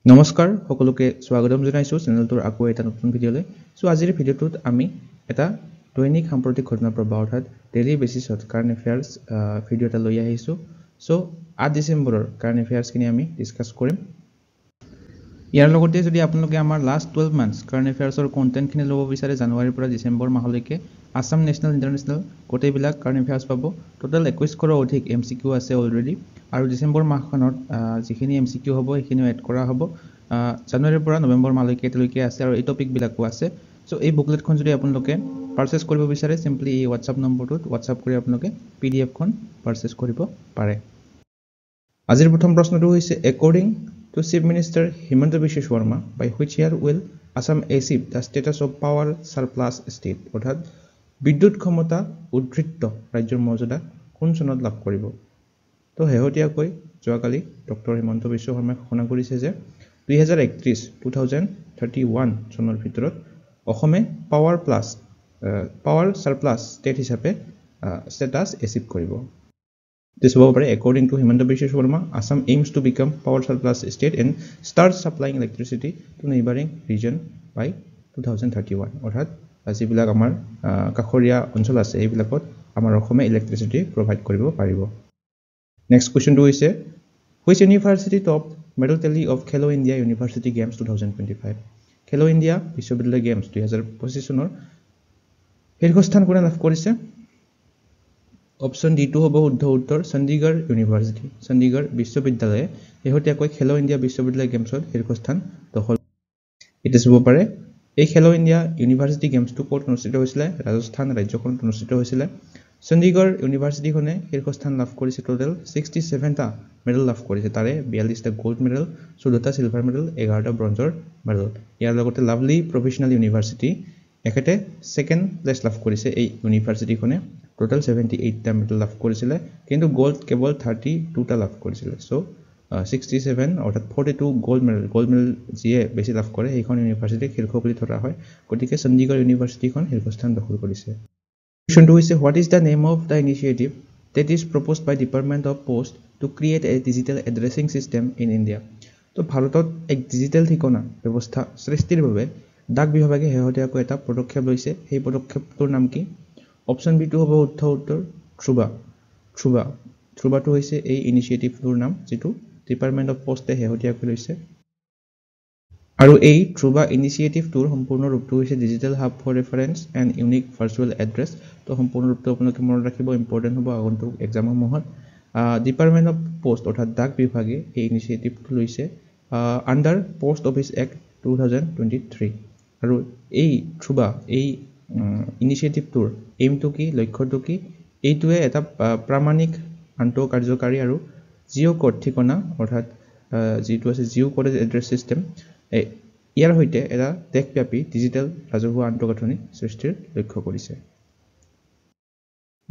নমস্কাৰ সকলোকে স্বাগতম জনাইছো চেনেলটোৰ আকৌ এটা নতুন ভিডিঅ'লৈ সো আজিৰ ভিডিঅ'টোত আমি এটা দৈনিক সাম্প্ৰতিক ঘটনা প্ৰবাহ অৰ্থাৎ ডেইলি বেচিছত কাৰেণ্ট এফেয়াৰ্স ভিডিঅ' এটা লৈ আহিছো সো 8 ডিসেম্বৰৰ কাৰেণ্ট এফেয়াৰ্স খিনি আমি ডিসকাস কৰিম ইয়াৰ লগতে যদি আপোনালোকে আমাৰ লাষ্ট 12 মান্থছ কাৰেণ্ট এফেয়াৰ্সৰ কন্টেন্ট খিনি ল'ব বিচাৰে জানুৱাৰীৰ পৰা ডিসেম্বৰ মাহলৈকে আসাম নেশনেল ইন্টাৰনেশনেল গোটেইবিলাক কাৰেণ্ট এফেয়াৰ্স পাব টোটাল 21 কৰ অধিক এমসিকিউ আছে অলৰেডি আৰু ডিসেম্বৰ মাহখনত যিখিনি এমসিকিউ হ'ব সেইখিনি এড কৰা হ'ব জানুৱাৰীৰ পৰা নৱেম্বৰ মাহলৈকে এতিয়ালৈকে আছে আৰু এই টপিক বিলাকো আছে সো এই বুকলেটখন যদি আপোনালোকে পাৰচেজ কৰিব বিচাৰে সিম্পলি এই WhatsApp নম্বৰটোত WhatsApp কৰি আপোনালোকে PDF খন পাৰচেজ কৰিব পাৰে আজিৰ প্ৰথম প্ৰশ্নটো হৈছে according to Chief Minister Himanta Biswa Sharma by which year will Assam achieve the status of power surplus state অৰ্থাৎ বিদ্যুৎ ক্ষমতা উদ্ধৃত ৰাজ্যৰ মৰ্যাদা কোন চনত লাভ কৰিব তো হেহতিয়াকৈ যোৱাকালি ডক্টৰ হিমন্ত বিশ্ব শৰ্মাই ঘোষণা কৰিছে যে 2031 চনৰ ভিতৰত অসমে পাৱাৰ সাৰপ্লাস ষ্টেট হিচাপে ষ্টেটাস এচিভ কৰিব This was according to Himanta Biswa Sharma, Assam aims to become power surplus state and start supplying electricity to neighboring region by 2031. অৰ্থাৎ যিবিলাক আমাৰ কাখৰীয়া অঞ্চল আছে এইবিলাকত আমাৰ অসমে ইলেক্ট্ৰিচিটি প্ৰভাইড কৰিব পাৰিব Next question to is which university topped medal tally of Khelo India University Games 2025? Khelo India Vishwavidyalaya Games 2025 চনৰ শীৰ্ষস্থান কোনে লাভ কৰিছে Option D2 হ'ব শুদ্ধ উত্তৰ চণ্ডীগড় ইউনিভাৰ্চিটি চণ্ডীগড় বিশ্ববিদ্যালয়ে এহতিয়াকৈ খেলো ইণ্ডিয়া বিশ্ববিদ্যালয় গেমছত শীৰ্ষস্থান দখল এটা হ'ব পাৰে এই খেলো ইণ্ডিয়া ইউনিভাৰ্চিটি গেমছটো ক'ত অনুষ্ঠিত হৈছিল ৰাজস্থান ৰাজ্যখনত অনুষ্ঠিত হৈছিল চণ্ডীগড় ইউনিভাৰ্চিটিখনে শীৰ্ষস্থান লাভ কৰিছে টোটাল 67 টা মেডেল লাভ কৰিছে তাৰে 42 টা গোল্ড মেডেল 14 টা সিলভাৰ মেডেল 11 টা ব্ৰঞ্জৰ মেডেল ইয়াৰ লগতে লাভলি প্ৰফেচনেল ইউনিভাৰ্চিটি একেতে সেকেন্ড প্লেস লাভ কৰিছে এই ইউনিভাৰ্চিটিখনে টোটাল 78 টা মেডেল লাভ কৰিছিল কিন্তু গোল্ড কেৱল 32 টা লাভ কৰিছিল সো 67 অৰ্থাৎ 42 গোল্ড মেডেল যিয়ে বেছি লাভ কৰে এইখন ইউনিভাৰ্চিটি শীৰ্ষ বুলি ধৰা হয় গতিকে চণ্ডীগড় ইউনিভাৰ্চিটিখন শীৰ্ষস্থান দখল কৰিছে Question 2 is what is the name of the initiative that is proposed by Department of Post to create a digital addressing system in India? তো ভাৰতত এক ডিজিটেল ঠিকনা ব্যৱস্থা সৃষ্টিৰ বাবে ডাক বিভাগে হেহতিয়াকৈ এটা পদক্ষেপ লৈছে সেই পদক্ষেপটোৰ নাম কি অপচন বি টু হ'ব শুদ্ধ উত্তৰ থ্ৰুবাটো হৈছে এই ইনিচিয়েটিভটোৰ নাম যেটো ডিপাৰ্টমেন্ট অফ পোষ্টে হেহতিয়াকৈ লৈছে আৰু এই থ্ৰুবা ইনিচিয়েটিভটোৰ সম্পূৰ্ণ ৰূপটো হৈছে digital hub for reference and unique virtual address তো সম্পূৰ্ণ ৰূপটো আপোনালোকে মনত ৰাখিব ইম্পৰ্টেন্ট হ'ব আগন্তুক এক্সামসমূহত ডিপাৰ্টমেন্ট অফ পোষ্ট অৰ্থাৎ ডাক বিভাগে এই ইনিচিয়েটিভটো লৈছে আন্ডাৰ পোষ্ট অফিচ এক্ট 2023 আৰু এই থ্ৰুবা এই ইনিচিয়েটিভটোৰ এইমটো কি লক্ষ্যটো কি এইটোৱে এটা প্ৰামাণিক আন্তঃ কাৰ্যকাৰী আৰু জিও কোড ঠিকনা অৰ্থাৎ যেটো আছে জিও কোডেড এড্ৰেছ সিস্টেম ইয়াৰ হৈতে এটা দেশব্যাপী ডিজিটেল ৰাজহুৱা আন্তঃগাঁথনি সৃষ্টিৰ লক্ষ্য কৰিছে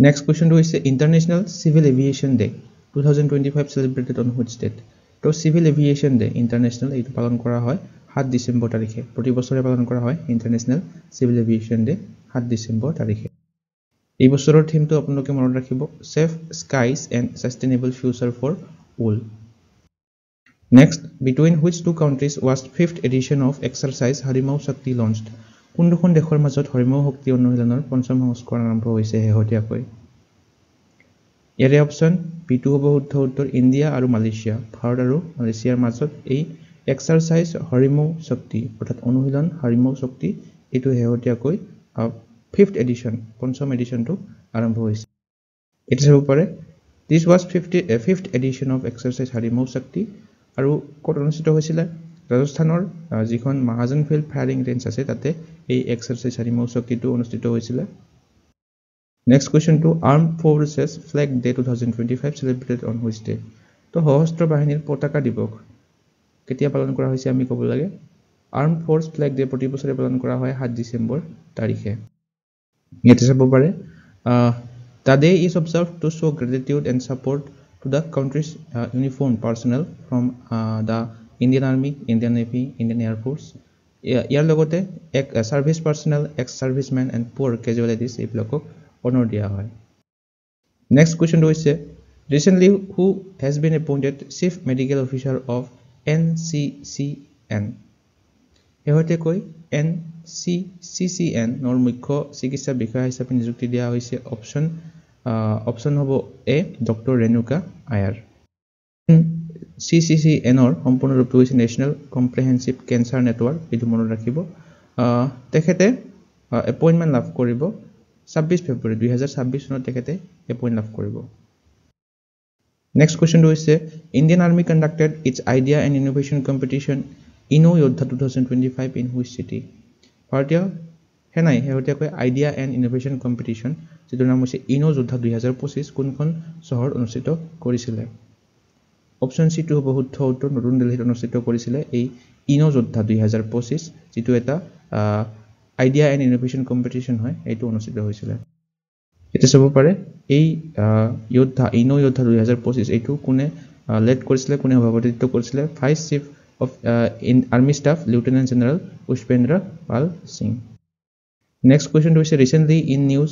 Next question is International Civil Aviation Day 2025 celebrated on which date? তো Civil Aviation Day International এইটো পালন কৰা হয় 7 ডিসেম্বৰ তাৰিখে প্ৰতি বছৰে পালন কৰা হয় International Civil Aviation Day 7 December তাৰিখে এই বছৰৰ থিমটো আপোনালোকে মনত ৰাখিব Safe Skies and Sustainable Future for All Next between which two countries was 5th edition of exercise Harimau Shakti launched কোন দুখন দেশৰ মাজত হৰিমৌ শক্তি অনুশীলনৰ পঞ্চম সংস্কৰণ আৰম্ভ হৈছে হেহতিয়াকৈ ইয়াৰে অপচন বি2 হ'ব শুদ্ধ উত্তৰ ইণ্ডিয়া আৰু মালয়েছিয়া ভাৰত আৰু মালয়েছিয়াৰ মাজত এই এক্সাৰসাইজ হৰিমৌ শক্তি অৰ্থাৎ অনুশীলন হৰিমৌ শক্তি এটো হেহতিয়াকৈ 5th edition পঞ্চম এডিশনটো আৰম্ভ হৈছে এটা হ'ব পাৰে this was 5th edition of exercise হৰিমৌ শক্তি আৰু ক'ত অনুষ্ঠিত হৈছিল ৰাজস্থানৰ যিখন মহাজন ফিল্ড ফায়াৰিং ৰেঞ্জ আছে তাতে এই এক্সাৰসাইজ হৰিমৌ শক্তিটো অনুষ্ঠিত হৈছিল Next question to Armed Forces Flag Day 2025 celebrated on which day? তো সশস্ত্ৰ বাহিনীৰ পতাকা দিৱস কেতিয়া পালন কৰা হৈছে আমি ক'ব লাগে Armed Force Flag Day প্ৰতি বছৰে পালন কৰা হয় 7 ডিসেম্বৰ তাৰিখে ইয়াতে চাব পাৰে The day is observed to show gratitude and support to the country's uniformed personnel from the Indian Army, Indian Navy, Indian Air Force. ইয়াৰ লগতে এক সাৰ্ভিস পাৰ্সনেল এক্স সাৰ্ভিসম্যান এণ্ড পুৰ ক্যাজুয়ালিটিজ এইবিলাকক honor দিয়া হয় Next question হৈছে Recently who has been appointed Chief Medical Officer of NCCN শেহতীয়াকৈ NCCN ৰ মুখ্য চিকিৎসা বিষয়া হিচাপে নিযুক্তি দিয়া হৈছে অপচন হ'ব এ ডক্টৰ ৰেণুকা আয়াৰ NCCN ৰ সম্পূৰ্ণ ৰূপটো হৈছে নেশ্যনেল কম্প্ৰিহেনচিভ কেঞ্চাৰ নেটৱৰ্ক এইটো মনত ৰাখিব তেখেতে এপইণ্টমেণ্ট লাভ কৰিব 26 ফেব্ৰুৱাৰী 2026 চনত তেখেতে এপইণ্ট লাভ কৰিব নেক্সট কোৱেশ্চনটো হৈছে Indian army conducted its idea and innovation competition Inno Yoddha 2025 in which city ভাৰতীয় সেনাই শেহতীয়াকৈ আইডিয়া এণ্ড ইনোভেশ্যন কম্পিটিশ্যন যিটোৰ নাম হৈছে ইনো যোদ্ধা 2025 কোনখন চহৰত অনুষ্ঠিত কৰিছিলে অপশ্যন চি টো হ'ব শুদ্ধ উত্তৰ নতুন দিল্লীত অনুষ্ঠিত কৰিছিলে এই ইনো যোদ্ধা 2025 যিটো এটা আইডিয়া এণ্ড ইনোভেশ্যন কম্পিটিশ্যন হয় এইটো অনুষ্ঠিত হৈছিলে এটা চাব পাৰে এই ইনো যোদ্ধা 2025 এইটো কোনে লেড কৰিছিলে কোনে সভাপতিত্ব কৰিছিলে vice chief of army staff lieutenant general Pushpendra Pal Singh next question হৈছে recently in news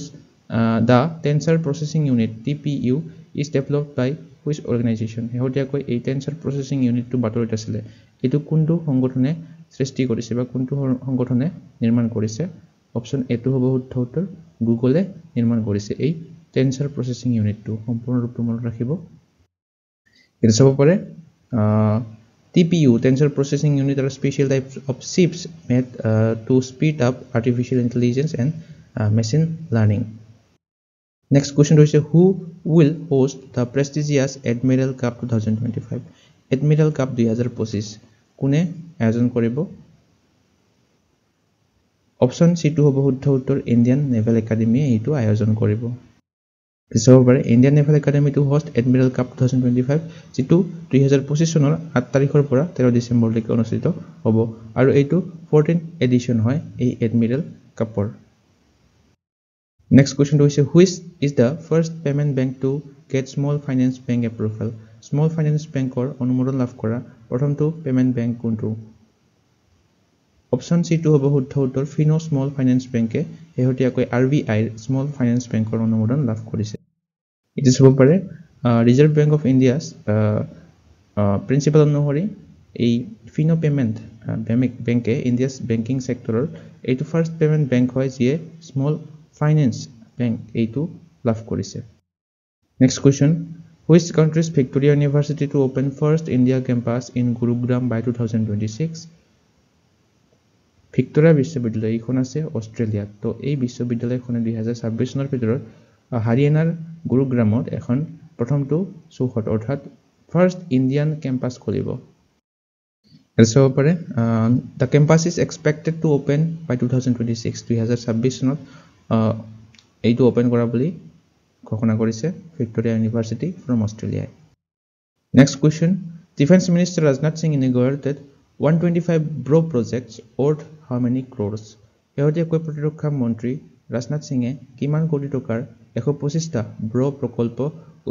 the tensor processing unit TPU is developed by which organization শেহতীয়াকৈ এই টেনচাৰ প্ৰসেছিং ইউনিটটো বাতৰিত আছিলে এইটো কোনটো সংগঠনে সৃষ্টি কৰিছে বা কোনটো সংগঠনে নিৰ্মাণ কৰিছে অপচন এ টো হ'ব শুদ্ধ উত্তৰ গুগলে নিৰ্মাণ কৰিছে এই টেনচাৰ প্ৰসেছিং ইউনিটটো সম্পূৰ্ণ ৰূপটো মনত ৰাখিব এটা চাব পাৰে TPU tensor processing unit are special types of chips made to speed up artificial intelligence and machine learning next question is who will host the prestigious Admiral Cup 2025 Admiral Cup 2025 কোনে আয়োজন কৰিব অপচন সি টো হ'ব শুদ্ধ উত্তৰ Indian naval academy এইটো আয়োজন কৰিব পিছৰ পাৰে Indian naval academy to host admiral cup 2025 যিটো 2025 চনৰ 8 তাৰিখৰ পৰা 13 ডিচেম্বৰলৈকে অনুষ্ঠিত হ'ব আৰু এইটো 14th এডিশ্যন হয় এই এডমিৰেল কাপৰ নেক্সট কোৱেশ্চন হৈছে which is the first payment bank to get small finance bank approval small finance বেংকৰ অনুমোদন লাভ কৰা প্ৰথমটো পেমেন্ট বেংক কোনটো অপচন সি টো হ'ব শুদ্ধ উত্তৰ ফিনো স্মল ফাইনেন্স বেংকে শেহতীয়াকৈ RBI স্মল ফাইনেন্স বেংকৰ অনুমোদন লাভ কৰিছে ইট ইজ হ'ব পাৰে reserve bank of India's principal অনুসৰি এই ফিনো পেমেন্ট বেংকে ইণ্ডিয়াছ বেংকিং সেক্টৰৰ এইটো ফাৰ্ষ্ট পেমেন্ট বেংক হয় যিয়ে স্মল ফাইনেন্স বেংক এইটো লাভ কৰিছে next question which country's Victoria University to open first India campus in Gurugram by 2026 Victoria বিশ্ববিদ্যালয় এইখন আছে অষ্ট্ৰেলিয়াত তো এই বিশ্ববিদ্যালয়খনে 2026 চনৰ ভিতৰত হাৰিয়ানাৰ গুৰুগ্ৰামত এখন প্ৰথমটো চৌহদ অৰ্থাৎ ফাৰ্ষ্ট ইণ্ডিয়ান কেম্পাছ খুলিব এলসো পাৰে the campus is expected to open by 2026 চনত এইটো ওপেন কৰা বুলি ঘোষণা কৰিছে Victoria university from Australia next question defence minister Rajnath Singh inaugurated 125 bro projects worth how many crores শেহতীয়াকৈ প্ৰতিৰক্ষা মন্ত্ৰী ৰাজনাথ সিঙে কিমান কোটি টকাৰ 125টা ব্ৰ প্ৰকল্প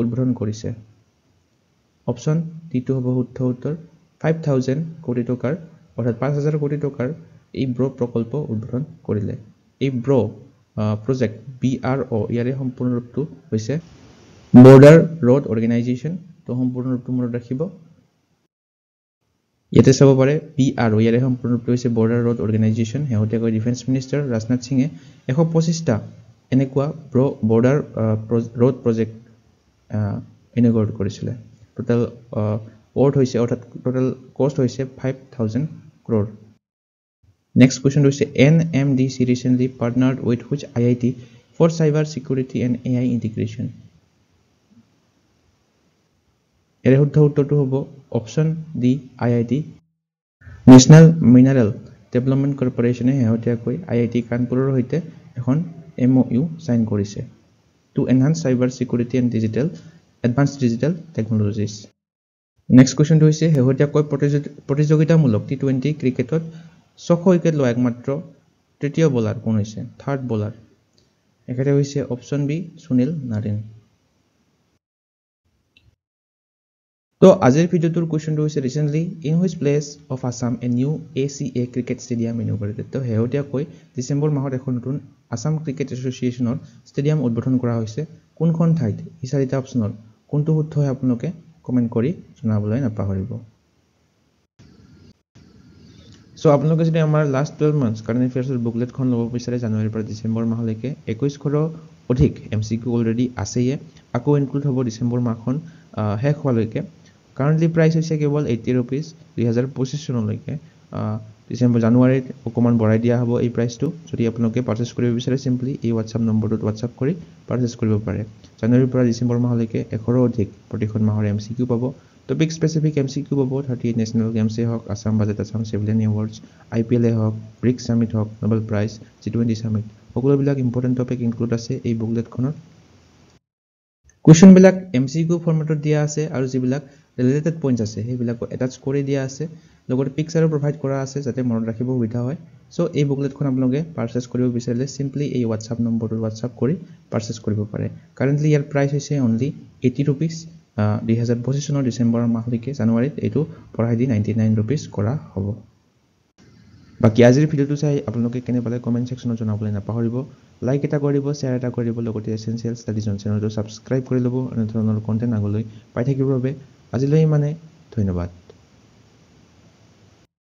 উদ্বোধন কৰিছে অপচন ডি টো হ'ব শুদ্ধ উত্তৰ 5000 কোটি টকাৰ অৰ্থাৎ 5000 কোটি টকাৰ এই ব্ৰ প্ৰকল্প উদ্বোধন কৰিলে এই ব্ৰ প্ৰজেক্ট BRO ইয়াৰে সম্পূৰ্ণ ৰূপটো হৈছে বৰ্ডাৰ ৰোড অৰ্গেনাইজেশ্যন তো সম্পূৰ্ণ ৰূপটো মনত ৰাখিব ইয়াতে চাব পাৰে BRO ইয়াৰে সম্পূৰ্ণ ৰূপটো হৈছে বৰ্ডাৰ ৰোড অৰ্গেনাইজেশ্যন শেহতীয়াকৈ ডিফেন্স মিনিষ্টাৰ ৰাজনাথ সিঙে 125টা এনেকুৱা বৰ্ডাৰ ৰোড প্ৰজেক্ট ইনগৰেট কৰিছিলে টোটাল ওয়াৰ্ড হৈছে অৰ্থাৎ টোটাল কষ্ট হৈছে 5000 crore Next question is NMDC recently partnered with which IIT for cyber security and AI integration. এর শুদ্ধ উত্তৰটো হ'ব option D IIT National Mineral Development Corporation শেহতীয়াকৈ IIT কানপুৰৰ সৈতে এখন MOU সাইন কৰিছে to enhance cyber security and advanced digital technologies. Next question হৈছে শেহতীয়াকৈ প্ৰতিযোগিতামূলক T20 ক্ৰিকেটত 6 উইকেট লোৱা একমাত্ৰ তৃতীয় বোলাৰ কোন হৈছে থাৰ্ড বোলাৰ এখানে হৈছে অপচন বি সুনীল নাৰিন তো আজিৰ ভিডিওটোৰ কোৱেশ্চনটো হৈছে recently in which place of Assam a new ACA cricket stadium inaugurated তো শেহতীয়াকৈ ডিসেম্বৰ মাহত এখন নতুন আসাম ক্ৰিকেট এছ'চিয়েশ্যনৰ ষ্টেডিয়াম উদ্বোধন কৰা হৈছে কোনখন ঠাইত এই চাৰিটা অপচনৰ কোনটো শুদ্ধ হয় আপোনালোকে কমেন্ট কৰি জনাবলৈ নাপাহৰিব সো আপোনালোকে যদি আমাৰ লাষ্ট 12 মান্থছ কাৰেণ্ট এফেয়াৰ্ছৰ বুকলেটখন ল'ব বিচাৰে জানুৱাৰীৰ পৰা ডিচেম্বৰ মাহলৈকে 2100 অধিক MCQ অলৰেডি আছেয়ে আকৌ ইনক্লুড হ'ব ডিচেম্বৰ মাহখন শেষ হোৱালৈকে কাৰেণ্টলি প্ৰাইচ হৈছে কেৱল 80 rupees 2025 চনলৈকে ডিসেম্বৰ জানুৱাৰীত অকমান বঢ়াই দিয়া হ'ব এই প্ৰাইচটো যদি আপোনালোকে পাৰচেজ কৰিব বিচাৰে সিম্পলি এই WhatsApp নম্বৰটোত WhatsApp কৰি পাৰচেজ কৰিব পাৰে জানুৱাৰীৰ পৰা ডিসেম্বৰ মাহলৈকে 100 অধিক প্ৰতিখন মাহৰ MCQ পাব টপিক স্পেসিফিক MCQ পাব 38 নেশনেল গেমছে হওক Assam budget Assam civilian awards IPL হওক ব্ৰিক্স সামিট হওক নোবেল প্ৰাইজ G20 সামিট সকলোবিলাক ইম্পৰ্টেন্ট টপিক ইনক্লুড আছে এই বুকলেটখনত কোৱেশ্চনবিলাক MCQ ফৰমেটত দিয়া আছে আৰু যিবিলাক ৰিলেটেড পইণ্টছ আছে সেইবিলাক এটাচ কৰি দিয়া আছে লগতে পিকচাৰো প্ৰভাইড কৰা আছে যাতে মনত ৰাখিব সুবিধা হয় সো এই বুকলেটখন আপোনালোকে পাৰচেজ কৰিব বিচাৰিলে সিম্পলি এই WhatsApp নম্বৰটোত WhatsApp কৰি পাৰচেজ কৰিব পাৰে কাৰেন্টলি ইয়াৰ প্ৰাইচ হৈছে অনলি 80 rupees 2025 চনৰ ডিসেম্বৰ মাহলৈকে জানুৱাৰীত এইটো পঢ়াই দি 99 rupees কৰা হ'ব বাকি আজিৰ ভিডিওটো চাই আপোনালোকে কেনে পালে কমেন্ট সেকশনত জনাবলৈ নাপাহৰিব লাইক এটা কৰিব শেয়াৰ এটা কৰিব লগতে এসেনশিয়েল ষ্টাডিজ অন চেনেলটো সাবস্ক্ৰাইব কৰি ল'ব এনে ধৰণৰ কন্টেন্ট আগলৈ পাই থাকিবৰ বাবে আজিলৈ মানে ধন্যবাদ